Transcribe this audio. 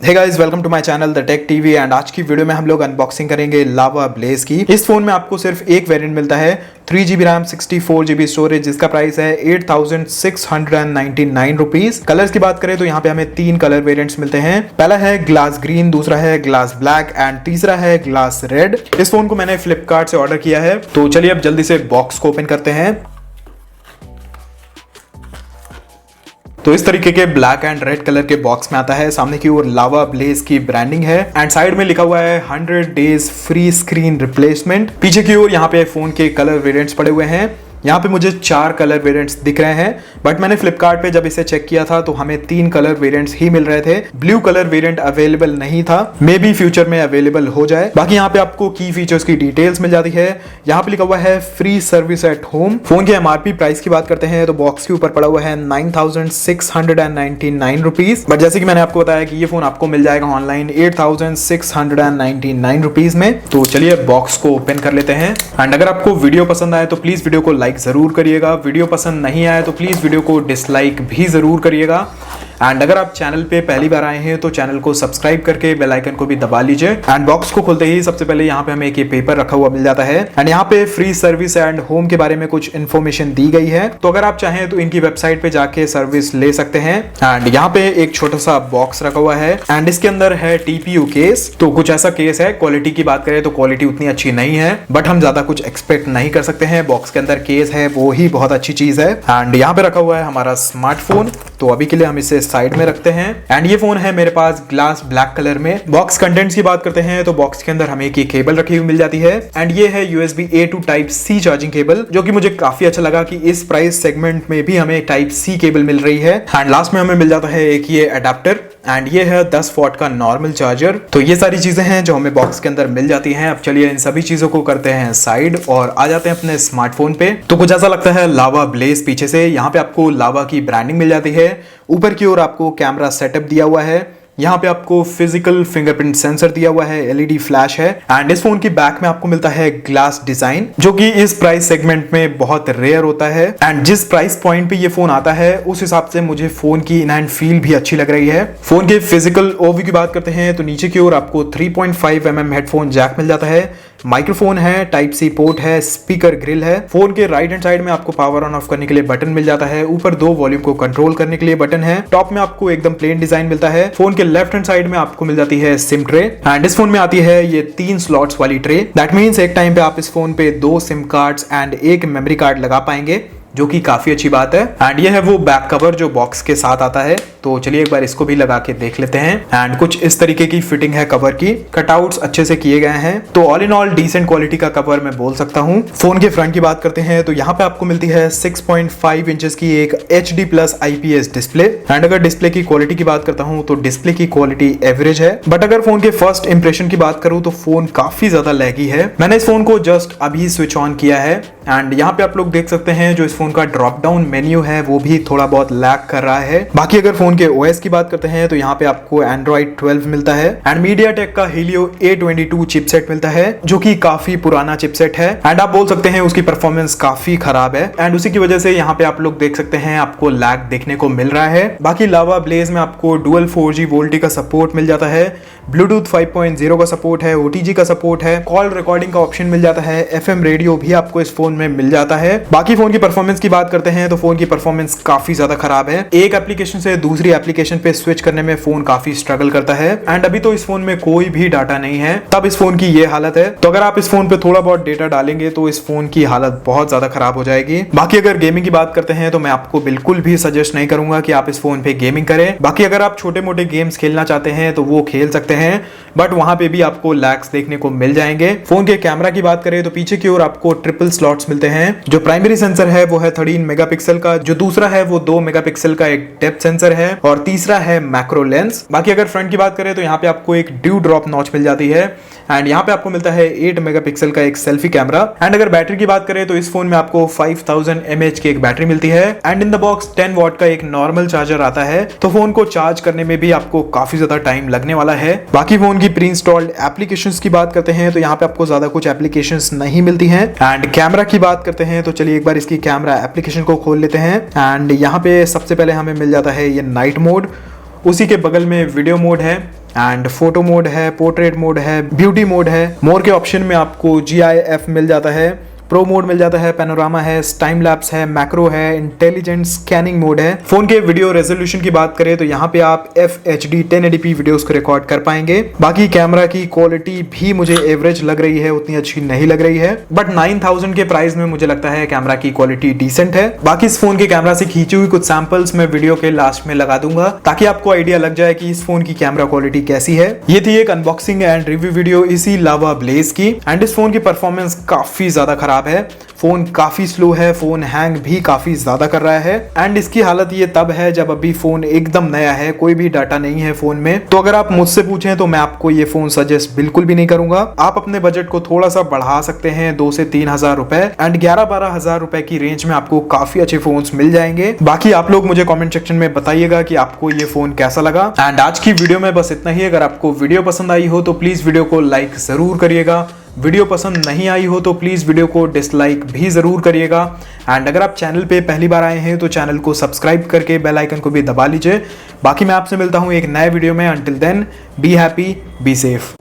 Hey guys, welcome to my channel the tech TV. And आज की video में हम लोग अनबॉक्सिंग करेंगे लावा ब्लेज की। इस फोन में आपको सिर्फ एक वेरिएंट मिलता है, 3GB रैम 64GB स्टोरेज, जिसका प्राइस है 8699 रुपीज। कलर्स की बात करें तो यहाँ पे हमें तीन कलर वेरिएंट्स मिलते हैं। पहला है ग्लास ग्रीन, दूसरा है ग्लास ब्लैक एंड तीसरा है ग्लास रेड। इस फोन को मैंने फ्लिपकार्ट से ऑर्डर किया है। तो चलिए अब जल्दी से बॉक्स को ओपन करते हैं। तो इस तरीके के ब्लैक एंड रेड कलर के बॉक्स में आता है। सामने की ओर लावा ब्लेज की ब्रांडिंग है एंड साइड में लिखा हुआ है 100 डेज फ्री स्क्रीन रिप्लेसमेंट। पीछे की ओर यहाँ पे फोन के कलर वेरिएंट्स पड़े हुए हैं। यहाँ पे मुझे 4 कलर वेरिएंट्स दिख रहे हैं, बट मैंने फ्लिपकार्ट पे जब इसे चेक किया था तो हमें 3 कलर वेरिएंट्स ही मिल रहे थे। ब्लू कलर वेरिएंट अवेलेबल नहीं था, मे बी फ्यूचर में अवेलेबल हो जाए। बाकी यहाँ पे आपको की फीचर्स की डिटेल्स मिल जाती है। यहाँ पे लिखा हुआ है free service at home. Phone के एमआरपी प्राइस की बात करते हैं तो बॉक्स के ऊपर पड़ा हुआ है 9699 रुपीज, बट जैसे कि मैंने आपको बताया कि ये फोन आपको मिल जाएगा ऑनलाइन 8699 रुपीज में। तो चलिए बॉक्स को ओपन कर लेते हैं। एंड अगर आपको वीडियो पसंद आए तो प्लीज वीडियो को लाइक जरूर करिएगा। वीडियो पसंद नहीं आए तो प्लीज वीडियो को डिसलाइक भी जरूर करिएगा। एंड अगर आप चैनल पे पहली बार आए हैं तो चैनल को सब्सक्राइब करके बेल आइकन को भी दबा लीजिए। एंड बॉक्स को खोलते ही सबसे पहले यहाँ पे हमें एक ये पेपर रखा हुआ मिल जाता है एंड यहाँ पे फ्री सर्विस एंड होम के बारे में कुछ इन्फॉर्मेशन दी गई है। तो अगर आप चाहें तो इनकी वेबसाइट पे जाके सर्विस ले सकते हैं। एंड यहाँ पे एक छोटा सा बॉक्स रखा हुआ है एंड इसके अंदर है TPU केस। तो कुछ ऐसा केस है। क्वालिटी की बात करें तो क्वालिटी उतनी अच्छी नहीं है, बट हम ज्यादा कुछ एक्सपेक्ट नहीं कर सकते हैं। बॉक्स के अंदर केस है वो ही बहुत अच्छी चीज है। एंड यहाँ पे रखा हुआ है हमारा स्मार्टफोन। तो अभी के लिए हम इसे साइड में रखते हैं। एंड ये फोन है मेरे पास ग्लास ब्लैक कलर में। बॉक्स कंटेंट्स की बात करते हैं तो बॉक्स के अंदर हमें एक केबल रखी हुई मिल जाती है एंड ये है USB A to Type C charging cable, जो कि मुझे काफी अच्छा लगा कि इस प्राइस सेगमेंट में भी हमें Type C केबल मिल रही है। एंड लास्ट में हमें मिल जाता है एक ये अडेप्टर एंड ये है 10 वॉट का नॉर्मल चार्जर। तो ये सारी चीजें हैं जो हमें बॉक्स के अंदर मिल जाती हैं। अब चलिए इन सभी चीजों को करते हैं साइड और आ जाते हैं अपने स्मार्टफोन पे। तो कुछ ऐसा लगता है लावा ब्लेज पीछे से। यहाँ पे आपको लावा की ब्रांडिंग मिल जाती है। ऊपर की ओर आपको कैमरा सेटअप दिया हुआ है। यहाँ पे आपको फिजिकल फिंगरप्रिंट सेंसर दिया हुआ है, LED फ्लैश है एंड इस फोन की बैक में आपको मिलता है ग्लास डिजाइन, जो कि इस प्राइस सेगमेंट में बहुत रेयर होता है। एंड जिस प्राइस पॉइंट पे ये फोन आता है उस हिसाब से मुझे फोन की इन हैंड फील भी अच्छी लग रही है। फोन के फिजिकल ओवरव्यू की बात करते हैं तो नीचे की ओर आपको 3.5 mm हेडफोन जैक मिल जाता है, माइक्रोफोन है, Type C पोर्ट है, स्पीकर ग्रिल है। फोन के राइट हैंड साइड में आपको पावर ऑन ऑफ करने के लिए बटन मिल जाता है। ऊपर 2 वॉल्यूम को कंट्रोल करने के लिए बटन है। टॉप में आपको एकदम प्लेन डिजाइन मिलता है। फोन के लेफ्ट हैंड साइड में आपको मिल जाती है सिम ट्रे एंड इस फोन में आती है ये 3 स्लॉट्स वाली ट्रे। दैट मीन्स एक टाइम पे आप इस फोन पे 2 SIM cards and 1 memory card लगा पाएंगे, जो कि काफी अच्छी बात है। एंड ये है वो बैक कवर जो बॉक्स के साथ आता है। तो चलिए एक बार इसको भी लगा के देख लेते हैं। एंड कुछ इस तरीके की फिटिंग है कवर की। कटआउट्स अच्छे से किए गए हैं। तो all in all decent quality का कवर मैं बोल सकता हूँ। फोन के फ्रंट की बात करते हैं तो यहाँ पे आपको मिलती है 6.5 इंचेस की एक HD+ IPS डिस्प्ले। एंड अगर डिस्प्ले की क्वालिटी की बात करता हूँ तो डिस्प्ले की क्वालिटी एवरेज है, बट अगर फोन के फर्स्ट इंप्रेशन की बात करूँ तो फोन काफी ज्यादा लैगी है। मैंने इस फोन को जस्ट अभी स्विच ऑन किया है एंड यहाँ पे आप लोग देख सकते हैं जो इस फोन का ड्रॉप डाउन मेन्यू है वो भी थोड़ा बहुत लैग कर रहा है। बाकी अगर फोन के OS की बात करते हैं तो यहाँ पे आपको Android 12 मिलता है एंड MediaTek का Helio A22 चिपसेट मिलता है, जो कि काफी पुराना चिपसेट है एंड आप बोल सकते हैं उसकी परफॉर्मेंस काफी खराब है। एंड उसी की वजह से यहाँ पे आप लोग देख सकते हैं आपको लैग देखने को मिल रहा है। बाकी लावा ब्लेज में आपको डुअल 4G वोल्टी का सपोर्ट मिल जाता है, Bluetooth 5.0 का सपोर्ट है, OTG का सपोर्ट है, कॉल रिकॉर्डिंग का ऑप्शन मिल जाता है, FM रेडियो भी आपको इस फोन में मिल जाता है। बाकी फोन की परफॉर्मेंस की बात करते हैं तो फोन की परफॉर्मेंस काफी ज्यादा खराब है। एक एप्लीकेशन से दूसरी एप्लीकेशन पे स्विच करने में फोन काफी स्ट्रगल करता है एंड अभी तो इस फोन में कोई भी डाटा नहीं है, तब इस फोन की ये हालत है। तो अगर आप इस फोन पे थोड़ा बहुत डेटा डालेंगे तो इस फोन की हालत बहुत ज्यादा खराब हो जाएगी। बाकी अगर गेमिंग की बात करते हैं तो मैं आपको बिल्कुल भी सजेस्ट नहीं करूंगा कि आप इस फोन पे गेमिंग करें। बाकी अगर आप छोटे मोटे गेम्स खेलना चाहते हैं तो वो खेल सकते हैं, बट वहां पे भी आपको लैग्स देखने को मिल जाएंगे। फोन के कैमरा की बात करें तो पीछे की ओर आपको ट्रिपल स्लॉट्स मिलते हैं। जो प्राइमरी सेंसर है वो है 13 मेगापिक्सल का, जो दूसरा है वो 2 मेगापिक्सल का एक डेप्थ सेंसर है और तीसरा है मैक्रो लेंस। बाकी अगर फ्रंट की बात करें तो यहाँ पे आपको एक ड्यू ड्रॉप नॉच मिल जाती है एंड यहाँ पे आपको मिलता है 8 मेगापिक्सल का एक सेल्फी कैमरा। एंड अगर बैटरी की बात करें तो इस फोन में आपको 5000 mAh की एक बैटरी मिलती है and in the box 10 what का एक नॉर्मल चार्जर आता है। तो फोन को चार्ज करने में भी आपको काफी ज्यादा टाइम लगने वाला है। बाकी फोन की प्री इंस्टॉल्ड एप्लीकेशंस की बात करते हैं तो यहाँ पे आपको ज्यादा कुछ एप्लीकेशंस नहीं मिलती हैं। एंड कैमरा की बात करते हैं तो चलिए एक बार इसकी कैमरा एप्लीकेशन को खोल लेते हैं। एंड यहाँ पे सबसे पहले हमें मिल जाता है ये नाइट मोड उसी के बगल में वीडियो मोड है एंड फोटो मोड है, पोर्ट्रेट मोड है, ब्यूटी मोड है। मोर के ऑप्शन में आपको GIF मिल जाता है, प्रो मोड मिल जाता है, पैनोरामा है, टाइम लैप्स है, मैक्रो है, इंटेलिजेंट स्कैनिंग मोड है। फोन के वीडियो रेजोल्यूशन की बात करें तो यहाँ पे आप FHD 1080p वीडियोस को रिकॉर्ड कर पाएंगे। बाकी कैमरा की क्वालिटी भी मुझे एवरेज लग रही है, उतनी अच्छी नहीं लग रही है, बट 9000 के प्राइस में मुझे लगता है कैमरा की क्वालिटी डिसेंट है। बाकी इस फोन के कैमरा से खींची हुई कुछ सैंपल्स मैं वीडियो के लास्ट में लगा दूंगा ताकि आपको आइडिया लग जाए कि इस फोन की कैमरा क्वालिटी कैसी है। ये थी एक अनबॉक्सिंग एंड रिव्यू वीडियो इसी लावा ब्लेज की। एंड इस फोन की परफॉर्मेंस काफी ज्यादा खराब है, फोन काफी स्लो है, फोन हैंग भी काफी ज्यादा कर रहा है। एंड इसकी हालत ये तब है जब अभी फोन एकदम नया है, कोई भी डाटा नहीं है फोन में। तो अगर आप मुझसे पूछें तो मैं आपको ये फोन सजेस्ट बिल्कुल भी नहीं करूंगा। आप अपने बजट को थोड़ा सा बढ़ा सकते हैं 2 से 3 हजार रुपए, एंड 11-12 हजार रुपए की रेंज में आपको काफी अच्छे फोन्स मिल जाएंगे। बाकी आप लोग मुझे कमेंट सेक्शन में बताइएगा कि आपको ये फोन कैसा लगा। एंड आज की वीडियो में बस इतना ही। अगर आपको वीडियो पसंद आई हो तो प्लीज वीडियो को लाइक जरूर करिएगा। वीडियो पसंद नहीं आई हो तो प्लीज वीडियो को डिसलाइक भी जरूर करिएगा। एंड अगर आप चैनल पे पहली बार आए हैं तो चैनल को सब्सक्राइब करके बेल आइकन को भी दबा लीजिए। बाकी मैं आपसे मिलता हूं एक नए वीडियो में। Until then be happy, be safe.